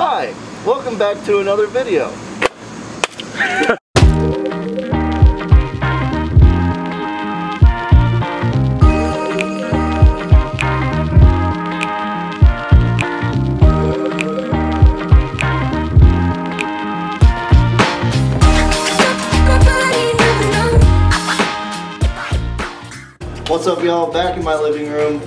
Hi, welcome back to another video. What's up, y'all? Back in my living room.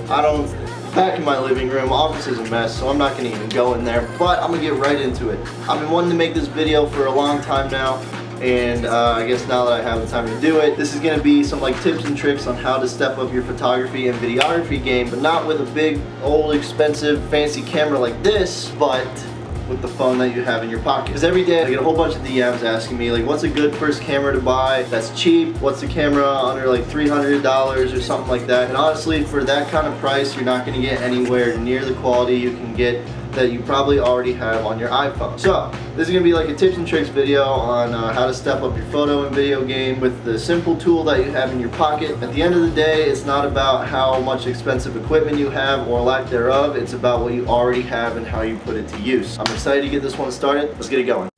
Back in my living room. Office is a mess, so I'm not gonna even go in there, but I'm gonna get right into it. I've been wanting to make this video for a long time now, and I guess now that I have the time to do it, this is gonna be some like tips and tricks on how to step up your photography and videography game, but not with a big, old, expensive, fancy camera like this, but with the phone that you have in your pocket. Because every day I get a whole bunch of DMs asking me like, what's a good first camera to buy that's cheap? What's a camera under like $300 or something like that? And honestly, for that kind of price, you're not gonna get anywhere near the quality you can get that you probably already have on your iPhone. So this is gonna be like a tips and tricks video on how to step up your photo and video game with the simple tool that you have in your pocket. At the end of the day, it's not about how much expensive equipment you have or lack thereof. It's about what you already have and how you put it to use. I'm excited to get this one started. Let's get it going.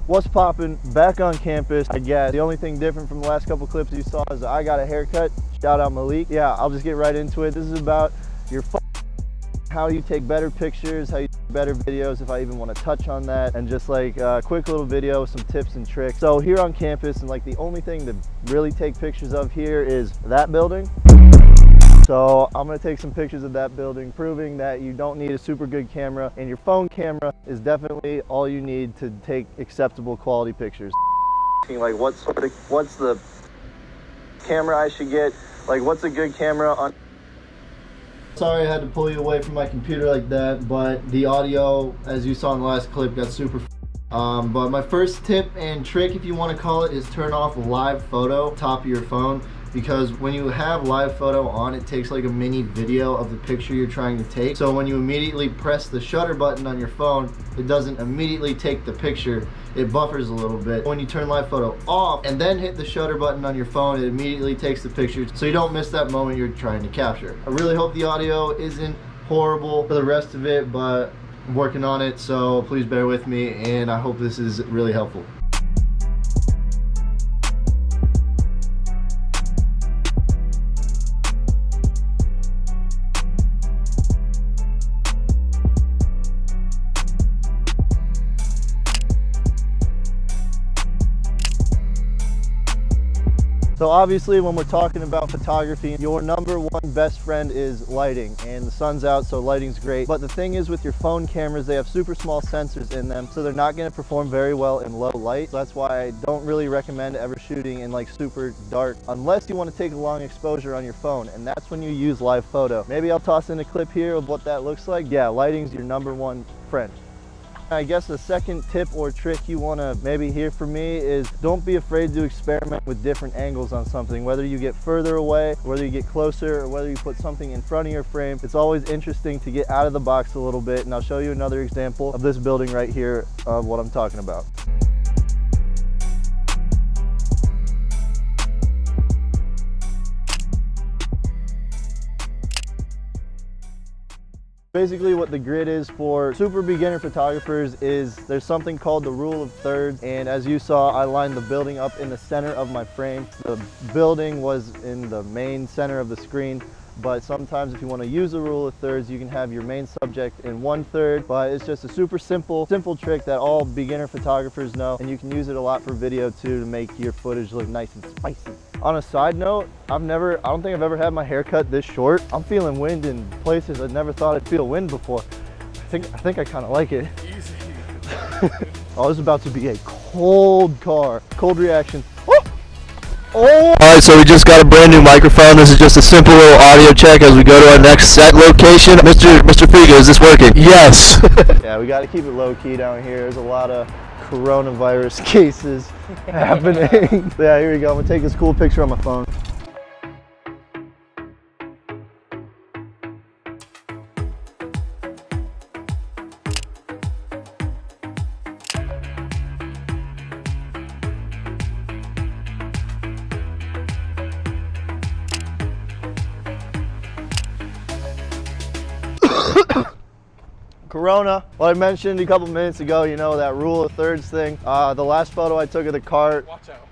What's poppin'? Back on campus. I guess the only thing different from the last couple clips you saw is that I got a haircut. Shout out Malik. Yeah, I'll just get right into it. This is about your how you take better pictures, how you take better videos, if I even want to touch on that, and just like a quick little video with some tips and tricks. So here on campus, and like the only thing to really take pictures of here is that building. So I'm gonna take some pictures of that building, proving that you don't need a super good camera, and your phone camera is definitely all you need to take acceptable quality pictures. Like what's the camera I should get? Like what's a good camera on? Sorry I had to pull you away from my computer like that, but the audio, as you saw in the last clip, got super but my first tip and trick, if you want to call it, is turn off live photo top of your phone. Because when you have live photo on, it takes like a mini video of the picture you're trying to take. So when you immediately press the shutter button on your phone, it doesn't immediately take the picture. It buffers a little bit. When you turn live photo off and then hit the shutter button on your phone, it immediately takes the picture, so you don't miss that moment you're trying to capture. I really hope the audio isn't horrible for the rest of it, but I'm working on it, so please bear with me, and I hope this is really helpful. So obviously when we're talking about photography, your number one best friend is lighting, and the sun's out, so lighting's great. But the thing is, with your phone cameras, they have super small sensors in them, so they're not going to perform very well in low light. So that's why I don't really recommend ever shooting in like super dark, unless you want to take a long exposure on your phone, and that's when you use live photo. Maybe I'll toss in a clip here of what that looks like. Yeah, lighting's your number one friend. I guess the second tip or trick you want to maybe hear from me is don't be afraid to experiment with different angles on something. Whether you get further away, whether you get closer, or whether you put something in front of your frame, it's always interesting to get out of the box a little bit, and I'll show you another example of this building right here of what I'm talking about. Basically what the grid is for super beginner photographers is there's something called the rule of thirds, and as you saw, I lined the building up in the center of my frame. The building was in the main center of the screen, but sometimes if you want to use the rule of thirds, you can have your main subject in 1/3, but it's just a super simple trick that all beginner photographers know, and you can use it a lot for video too to make your footage look nice and spicy. On a side note, I don't think I've ever had my hair cut this short. I'm feeling wind in places I never thought I'd feel wind before. I think I kind of like it. Easy. Oh, this is about to be a cold car. Cold reaction. Oh! Alright, so we just got a brand new microphone. This is just a simple little audio check as we go to our next set location. Mr. Figa, is this working? Yes! Yeah, we got to keep it low key down here. There's a lot of coronavirus cases happening. Yeah, here we go. I'm going to take this cool picture on my phone. Corona. Well, I mentioned a couple minutes ago, you know, that rule of thirds thing. The last photo I took of the cart. Watch out.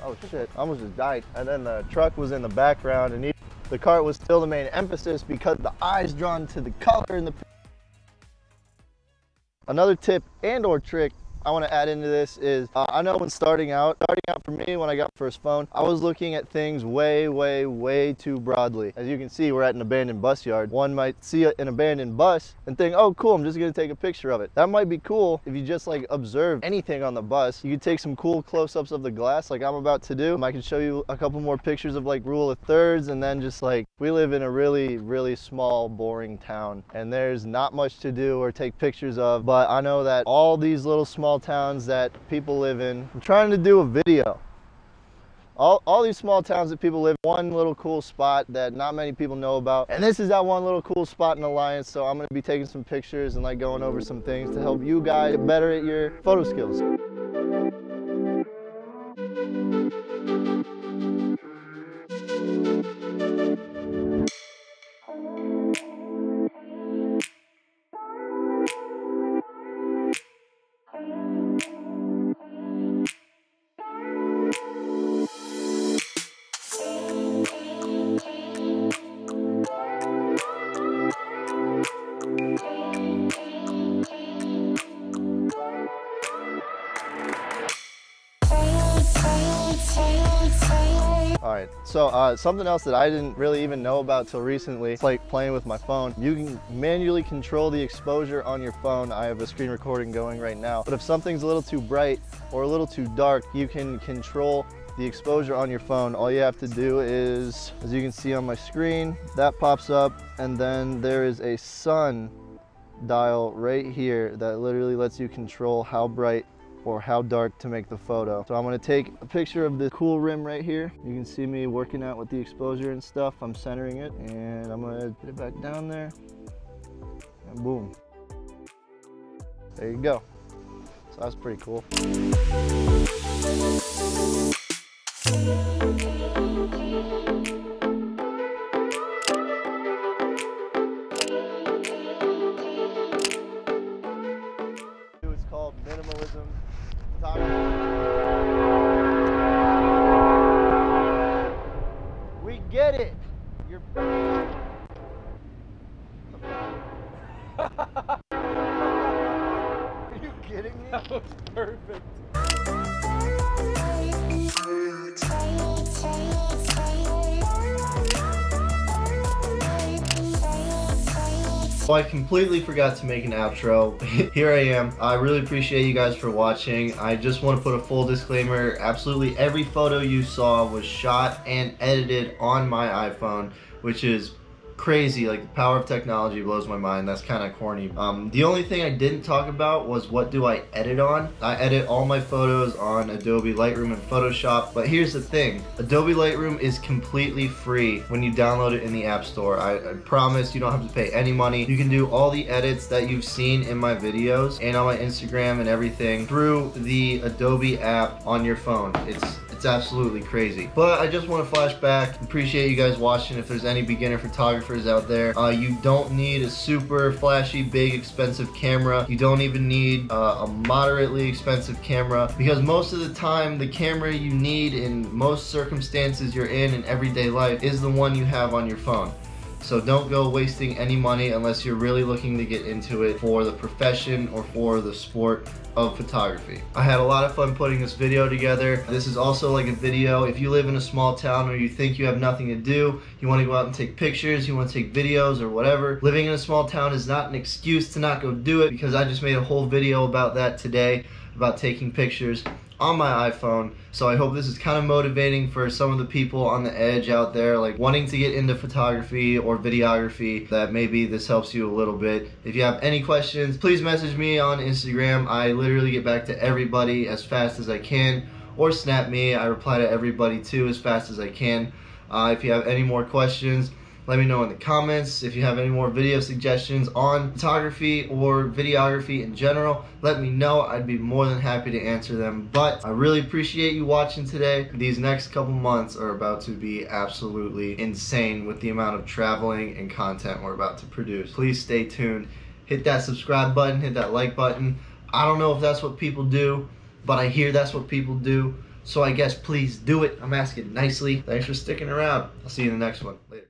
Oh shit, I almost just died. And then the truck was in the background, and the cart was still the main emphasis because the eye's drawn to the color and the... Another tip and or trick I want to add into this is, I know when starting out for me, when I got my first phone, I was looking at things way too broadly. As you can see, we're at an abandoned bus yard. One might see an abandoned bus and think, oh cool, I'm just gonna take a picture of it. That might be cool if you just like observe anything on the bus. You could take some cool close-ups of the glass like I'm about to do. I can show you a couple more pictures of like rule of thirds, and then just like, we live in a really small, boring town, and there's not much to do or take pictures of, but I know that all these little small towns that people live in, I'm trying to do a video. All these small towns that people live in, one little cool spot that not many people know about, and this is that one little cool spot in Alliance, so I'm going to be taking some pictures and like going over some things to help you guys get better at your photo skills. Alright, so something else that I didn't really even know about till recently, it's like playing with my phone. You can manually control the exposure on your phone. I have a screen recording going right now. But if something's a little too bright or a little too dark, you can control the exposure on your phone. All you have to do is, as you can see on my screen, that pops up, and then there is a sun dial right here that literally lets you control how bright or how dark to make the photo. So I'm gonna take a picture of the cool rim right here. You can see me working out with the exposure and stuff. I'm centering it, and I'm gonna put it back down there, and boom. There you go. So that's pretty cool. It's called minimalism photography. We get it. You're Are you kidding me? That was perfect. Well, I completely forgot to make an outro. Here I am. I really appreciate you guys for watching. I just want to put a full disclaimer. Absolutely every photo you saw was shot and edited on my iPhone, which is crazy. Like, the power of technology blows my mind. That's kind of corny. The only thing I didn't talk about was what do I edit on. I edit all my photos on Adobe Lightroom and Photoshop, but here's the thing. Adobe Lightroom is completely free when you download it in the App Store. I promise you don't have to pay any money. You can do all the edits that you've seen in my videos and on my Instagram and everything through the Adobe app on your phone. It's absolutely crazy. But I just want to flash back. Appreciate you guys watching. If there's any beginner photographers out there, you don't need a super flashy, big, expensive camera. You don't even need a moderately expensive camera, because most of the time the camera you need in most circumstances you're in everyday life is the one you have on your phone. So don't go wasting any money unless you're really looking to get into it for the profession or for the sport of photography. I had a lot of fun putting this video together. This is also like a video if you live in a small town or you think you have nothing to do, you want to go out and take pictures, you want to take videos or whatever. Living in a small town is not an excuse to not go do it, because I just made a whole video about that today, about taking pictures on my iPhone. So I hope this is kind of motivating for some of the people on the edge out there, like wanting to get into photography or videography, that maybe this helps you a little bit. If you have any questions, please message me on Instagram. I literally get back to everybody as fast as I can, or snap me. I reply to everybody too as fast as I can. If you have any more questions, Let me know in the comments if you have any more video suggestions on photography or videography in general. Let me know. I'd be more than happy to answer them. But I really appreciate you watching today. These next couple months are about to be absolutely insane with the amount of traveling and content we're about to produce. Please stay tuned. Hit that subscribe button, hit that like button. I don't know if that's what people do, but I hear that's what people do. So I guess please do it. I'm asking nicely. Thanks for sticking around. I'll see you in the next one. Later.